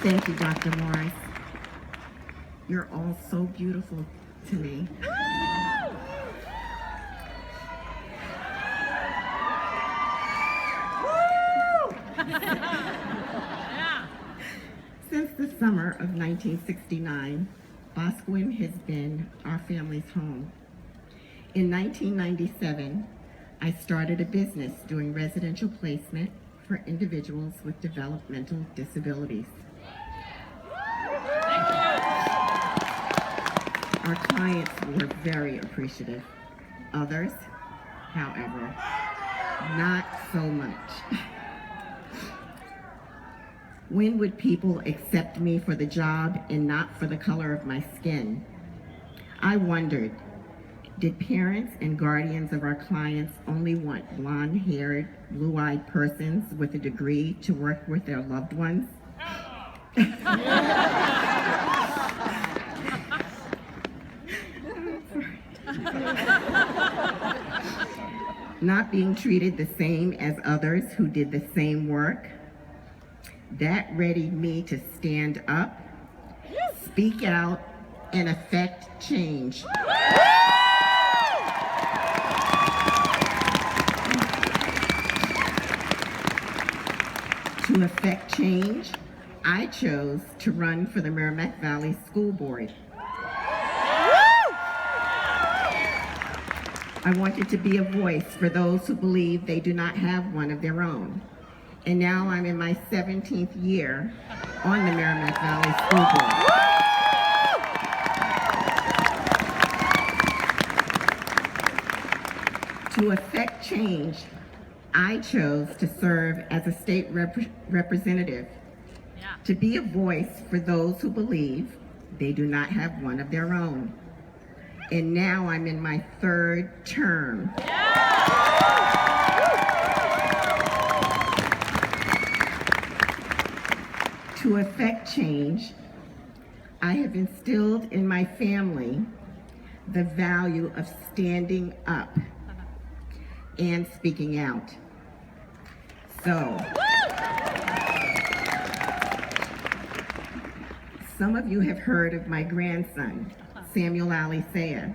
Thank you, Dr. Morris. You're all so beautiful to me. Since the summer of 1969, Boscawen has been our family's home. In 1997, I started a business doing residential placement for individuals with developmental disabilities. Our clients were very appreciative. Others, however, not so much. When would people accept me for the job and not for the color of my skin? I wondered, did parents and guardians of our clients only want blonde-haired, blue-eyed persons with a degree to work with their loved ones? Not being treated the same as others who did the same work? That readied me to stand up, speak out, and affect change. To affect change, I chose to run for the Merrimack Valley School Board. I wanted to be a voice for those who believe they do not have one of their own. And now I'm in my 17th year on the Merrimack Valley School Board. To affect change, I chose to serve as a state representative, to be a voice for those who believe they do not have one of their own. And now I'm in my 3rd term. To affect change, I have instilled in my family the value of standing up and speaking out. So, some of you have heard of my grandson, Samuel Alicea.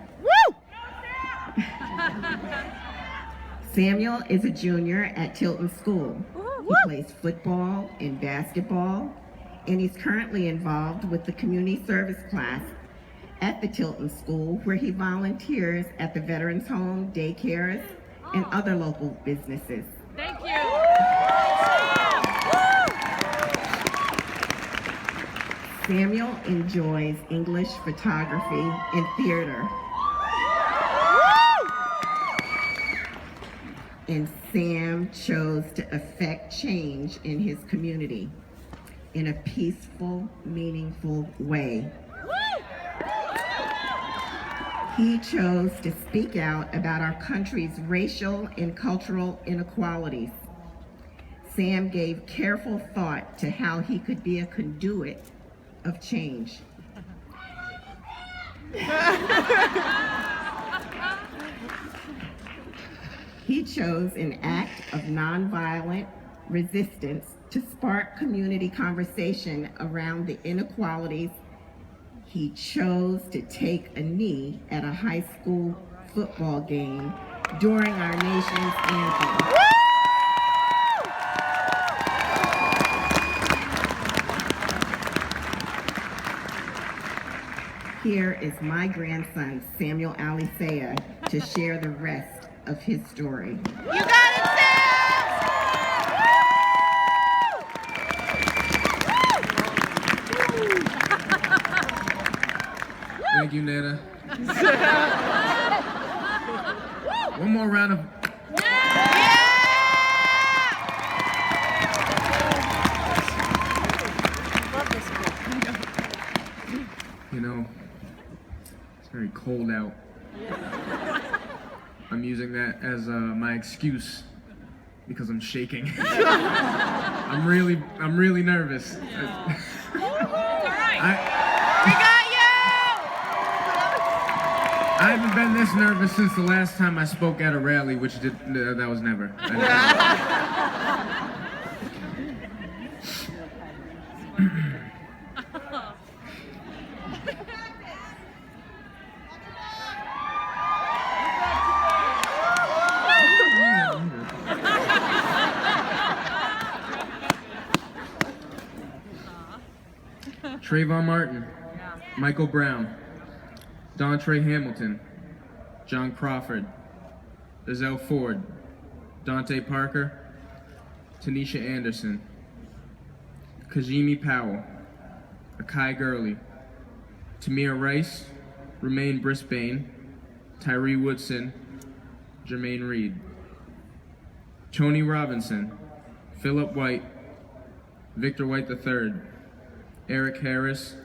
Samuel is a junior at Tilton School. He plays football and basketball, and he's currently involved with the community service class at the Tilton School, where he volunteers at the Veterans Home, daycares, and other local businesses. Thank you. Samuel enjoys English, photography, and theater. And Sam chose to affect change in his community in a peaceful, meaningful way. He chose to speak out about our country's racial and cultural inequalities. Sam gave careful thought to how he could be a conduit of change. He chose an act of nonviolent resistance to spark community conversation around the inequalities. He chose to take a knee at a high school football game during our nation's anthem. Here is my grandson, Samuel Alicea, to share the rest of his story. You got it, Sam! Thank you, Nana. One more round of... You know, it's very cold out. I'm using that as my excuse because I'm shaking. I'm really nervous. It's all right. We got you! I haven't been this nervous since the last time I spoke at a rally, which that was never. Trayvon Martin, Michael Brown, Dontre Hamilton, John Crawford, Ezell Ford, Dante Parker, Tanisha Anderson, Kajimi Powell, Akai Gurley, Tamir Rice, Romaine Brisbane, Tyree Woodson, Jermaine Reed, Tony Robinson, Philip White, Victor White III, Eric Harris,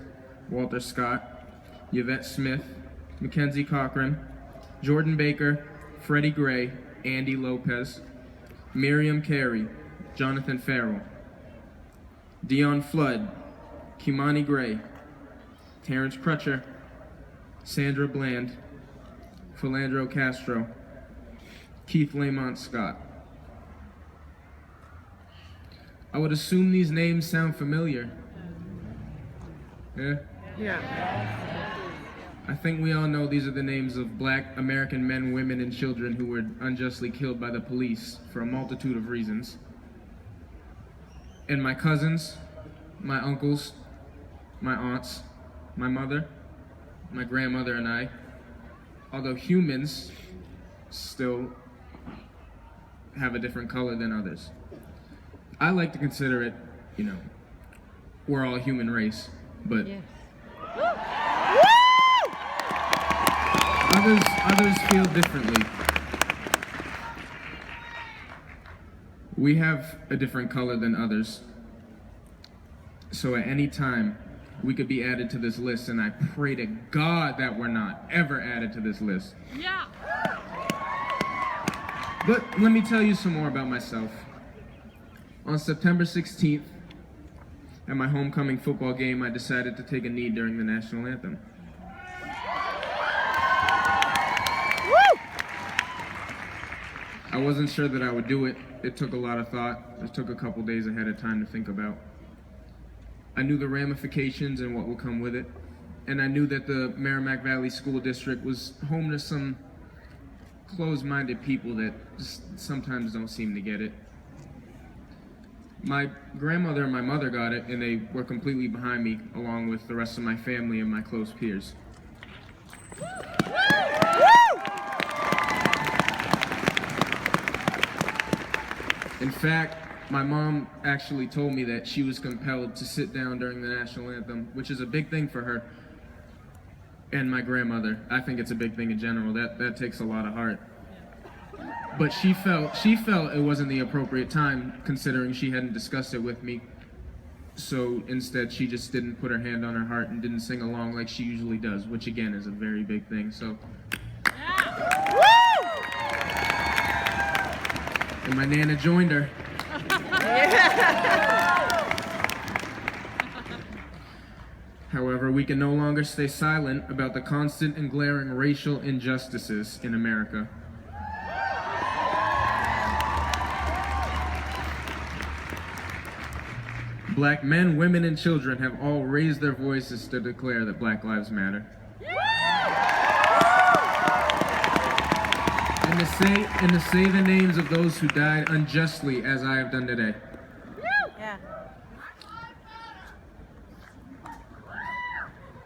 Walter Scott, Yvette Smith, Mackenzie Cochran, Jordan Baker, Freddie Gray, Andy Lopez, Miriam Carey, Jonathan Farrell, Dion Flood, Kimani Gray, Terrence Crutcher, Sandra Bland, Philandro Castro, Keith Lamont Scott. I would assume these names sound familiar. Yeah? Yeah. I think we all know these are the names of Black American men, women, and children who were unjustly killed by the police for a multitude of reasons. And my cousins, my uncles, my aunts, my mother, my grandmother, and I, although humans, still have a different color than others. I like to consider it, we're all a human race, but others feel differently. We have a different color than others. So at any time, we could be added to this list, and I pray to God that we're not ever added to this list. Yeah. But let me tell you some more about myself. On September 16th, at my homecoming football game, I decided to take a knee during the national anthem. I wasn't sure that I would do it. It took a lot of thought. It took a couple days ahead of time to think about. I knew the ramifications and what would come with it. And I knew that the Merrimack Valley School District was home to some closed-minded people that just sometimes don't seem to get it. My grandmother and my mother got it, and they were completely behind me, along with the rest of my family and my close peers. In fact, my mom actually told me that she was compelled to sit down during the national anthem, which is a big thing for her. And my grandmother, I think it's a big thing in general. That takes a lot of heart. But she felt it wasn't the appropriate time, considering she hadn't discussed it with me. So instead, she just didn't put her hand on her heart and didn't sing along like she usually does, which again is a very big thing. So. And my Nana joined her. However, we can no longer stay silent about the constant and glaring racial injustices in America. Black men, women, and children have all raised their voices to declare that Black Lives Matter. And to say the names of those who died unjustly, as I have done today. Yeah.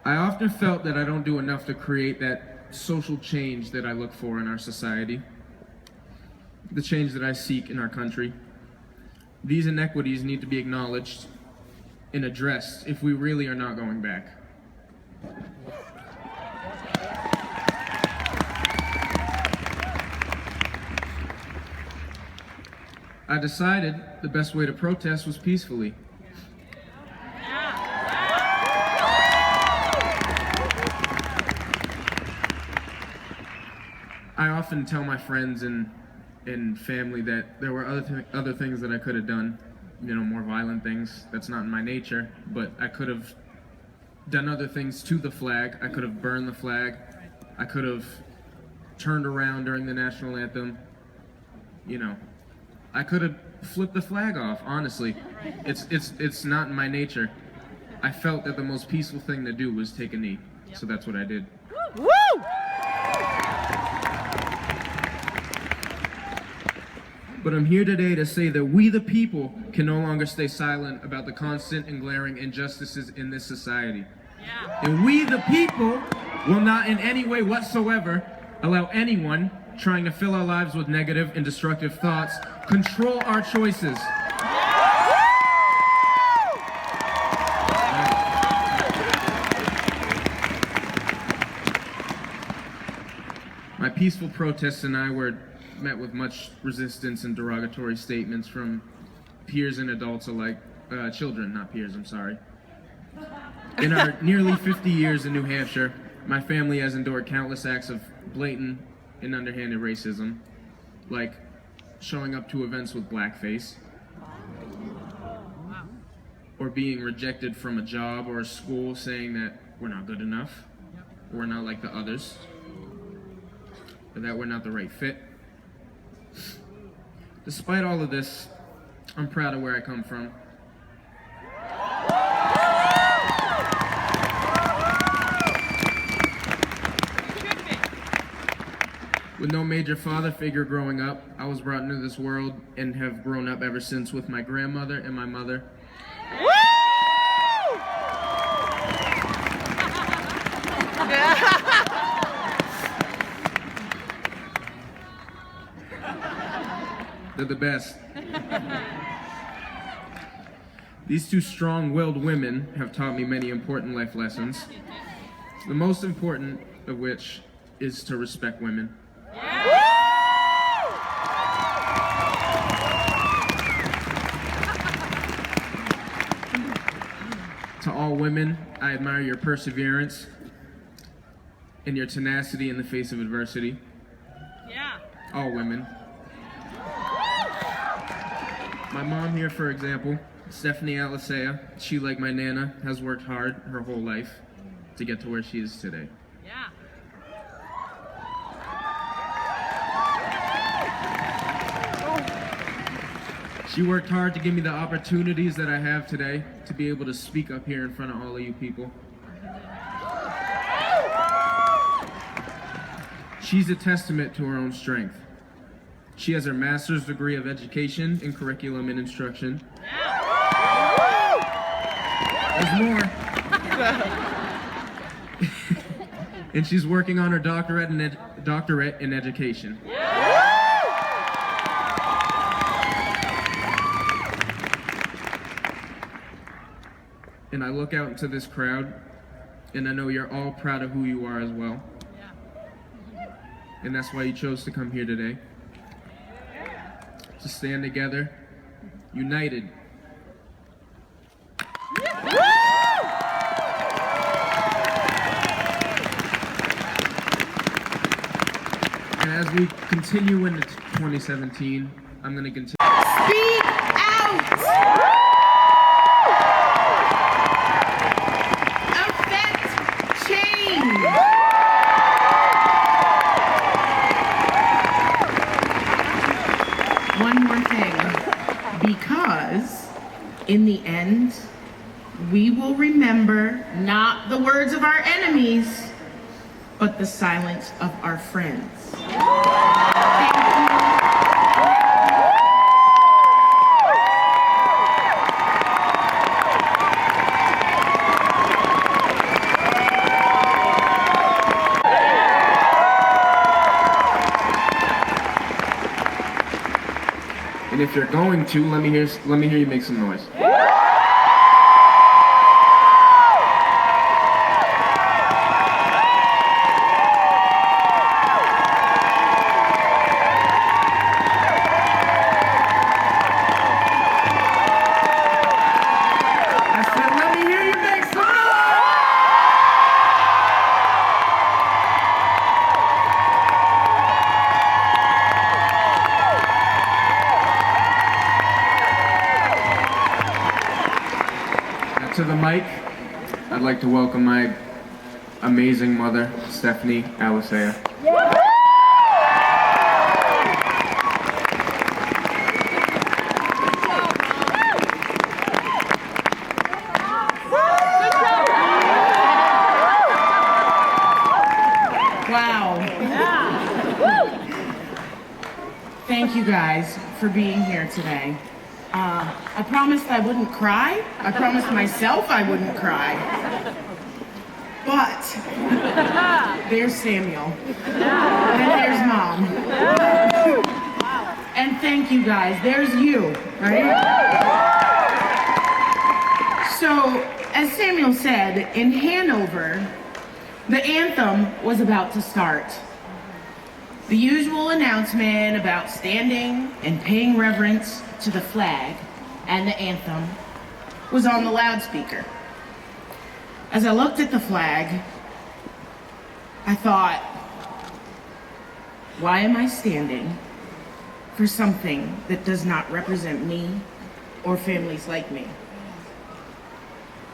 I often felt that I don't do enough to create that social change that I look for in our society, the change that I seek in our country. These inequities need to be acknowledged and addressed if we really are not going back. I decided the best way to protest was peacefully. I often tell my friends and family that there were other things that I could have done, more violent things. That's not in my nature, but I could have done other things to the flag. I could have burned the flag. I could have turned around during the national anthem. I could have flipped the flag off, honestly. It's not in my nature. I felt that the most peaceful thing to do was take a knee, so that's what I did. but I'm here today to say that we the people can no longer stay silent about the constant and glaring injustices in this society. Yeah. And we the people will not in any way whatsoever allow anyone trying to fill our lives with negative and destructive thoughts control our choices. My peaceful protests and I were met with much resistance and derogatory statements from peers and adults alike. Children, not peers, I'm sorry. In our nearly 50 years in New Hampshire, my family has endured countless acts of blatant and underhanded racism, like showing up to events with blackface, or being rejected from a job or a school saying that we're not good enough, or we're not like the others, or that we're not the right fit. Despite all of this, I'm proud of where I come from. With no major father figure growing up, I was brought into this world and have grown up ever since with my grandmother and my mother. They're the best. These two strong-willed women have taught me many important life lessons, the most important of which is to respect women. To all women, I admire your perseverance and your tenacity in the face of adversity. Yeah. All women. My mom here, for example, Stephanie Alicea, she, like my Nana, has worked hard her whole life to get to where she is today. Yeah. She worked hard to give me the opportunities that I have today to be able to speak up here in front of all of you people. She's a testament to her own strength. She has her master's degree of education in curriculum and instruction. There's more. And she's working on her doctorate in education. And I look out into this crowd, and I know you're all proud of who you are as well. And that's why you chose to come here today. To stand together, united. And as we continue into 2017, I'm going to continue. Speak out! Affect change! One more thing, because in the end, we will remember not the words of our enemies, but the silence of our friends. Thank you. And if you're going to, let me hear you make some noise. I said, let me hear you make some noise. To the mic, I'd like to welcome my amazing mother, Stephanie Alicea. Wow. Thank you guys for being here today. I promised I wouldn't cry. I promised myself I wouldn't cry. But there's Samuel. And there's Mom. And thank you guys. There's you, right? So, as Samuel said, in Hanover, the anthem was about to start. The usual announcement about standing and paying reverence to the flag and the anthem was on the loudspeaker. As I looked at the flag, I thought, why am I standing for something that does not represent me or families like me?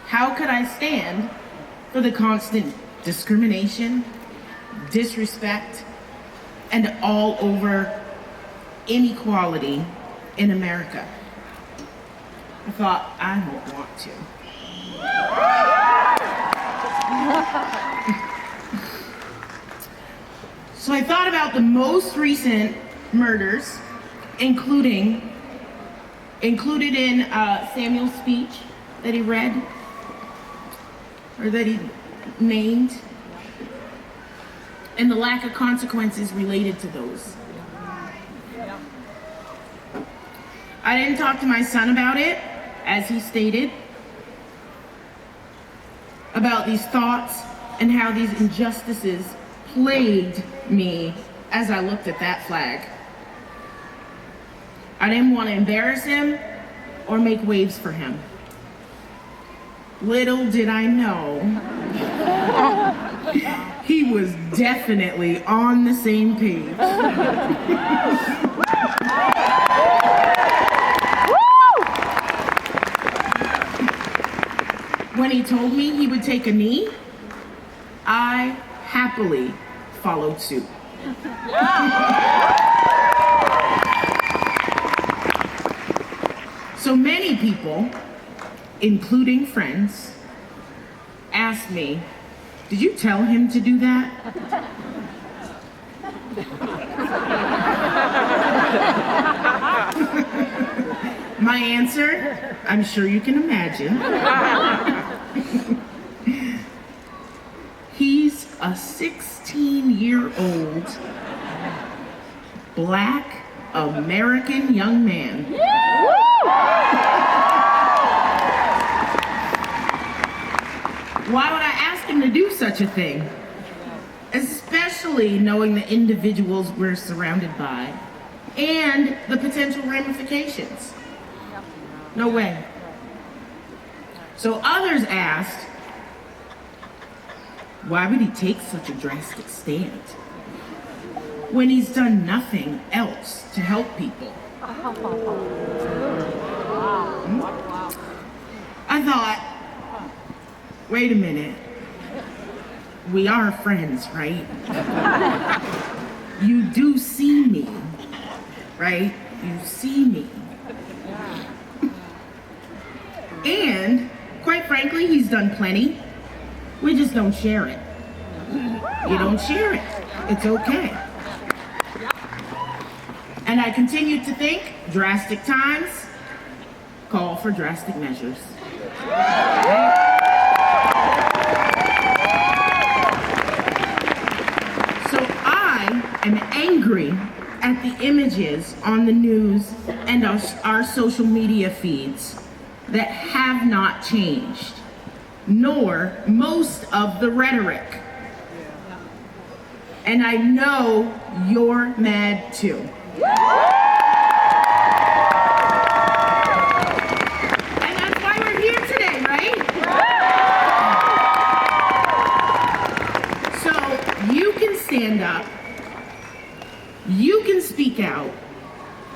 How could I stand for the constant discrimination, disrespect, and all over inequality in America? I thought, I don't want to. So I thought about the most recent murders, included in Samuel's speech that he read, or that he named, and the lack of consequences related to those. I didn't talk to my son about it, as he stated, about these thoughts and how these injustices plagued me as I looked at that flag. I didn't want to embarrass him or make waves for him. Little did I know, he was definitely on the same page. When he told me he would take a knee, I happily followed suit. So many people, including friends, asked me, did you tell him to do that? My answer, I'm sure you can imagine. He's a 16-year-old Black American young man. Why would I ask him to do such a thing? Especially knowing the individuals we're surrounded by and the potential ramifications. No way. So others asked, why would he take such a drastic stand when he's done nothing else to help people? I thought, wait a minute. We are friends, right? You do see me, right? You see me. And, quite frankly, he's done plenty. We just don't share it. You don't share it. It's okay. And I continued to think, drastic times call for drastic measures. So I am angry at the images on the news and our social media feeds that have not changed, nor most of the rhetoric. And I know you're mad too. And that's why we're here today, right? So you can stand up, you can speak out,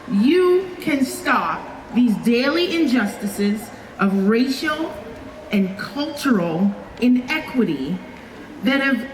you can stop these daily injustices of racial and cultural inequity that have